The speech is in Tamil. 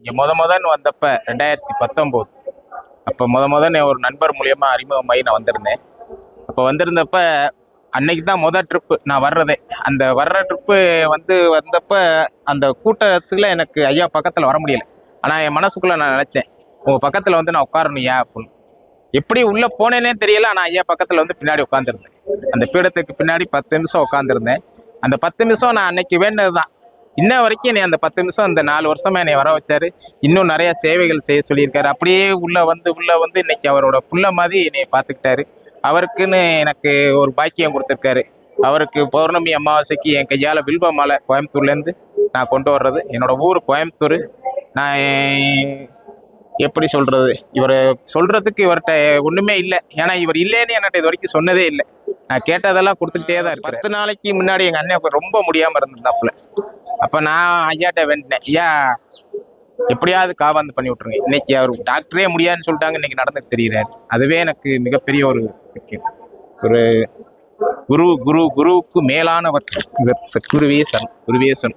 இங்கே முதன்னு வந்தப்ப 2019 அப்போ முதன்னு ஒரு நண்பர் மூலியமாக அறிமுகமாகி நான் வந்திருந்தேன். அப்போ வந்திருந்தப்ப அன்னைக்கு தான் ட்ரிப்பு நான் வர்றதே. அந்த வர்ற ட்ரிப்பு வந்தப்ப அந்த கூட்டத்தில் எனக்கு ஐயா பக்கத்தில் வர முடியல. ஆனால் என் மனசுக்குள்ளே நான் நினச்சேன், உங்கள் பக்கத்தில் நான் உட்காரணுயா அப்படின்னு. எப்படி உள்ளே போனேனே தெரியல. ஆனால் ஐயா பக்கத்தில் பின்னாடி உட்காந்துருந்தேன். அந்த பீடத்துக்கு பின்னாடி 10 நிமிஷம் உட்காந்துருந்தேன். அந்த 10 நிமிஷம் நான் அன்னைக்கு வேண்டது தான். இன்ன வரைக்கும் என்னை அந்த 10 நிமிஷம் இந்த 4 வருஷமா என்னை வர வச்சாரு. இன்னும் நிறைய சேவைகள் செய்ய சொல்லியிருக்காரு. அப்படியே உள்ள வந்து இன்னைக்கு அவரோட புள்ள மாதிரி என்னை பார்த்துக்கிட்டாரு. அவருக்குன்னு எனக்கு ஒரு பாக்கியம் கொடுத்துருக்காரு. அவருக்கு பௌர்ணமி அமாவாசைக்கு என் கையால் வில்வ மாலை கோயம்புத்தூர்லேருந்து நான் கொண்டு வர்றது. என்னோட ஊர் கோயம்புத்தூர். நான் எப்படி சொல்றது, இவர் சொல்றதுக்கு இவர்கிட்ட ஒண்ணுமே இல்லை. ஏன்னா இவர் இல்லைன்னு என்கிட்ட இது வரைக்கும் சொன்னதே இல்லை. நான் கேட்டதெல்லாம் கொடுத்துக்கிட்டே தான் இருக்கேன். 10 நாளைக்கு முன்னாடி எங்க அண்ணன் ரொம்ப முடியாம இருந்திருந்தாப்புல. அப்ப நான் ஐயாட்ட வேண்டினேன், ஐயா எப்படியாவது காவாந்து பண்ணி விட்டுருங்க. இன்னைக்கு அவர் டாக்டரே முடியாதுன்னு சொல்லிட்டாங்க, இன்னைக்கு நடந்துட்டு தெரியுறாரு. அதுவே எனக்கு மிகப்பெரிய ஒரு குருவுக்கு மேலானவர் குருவேசன்.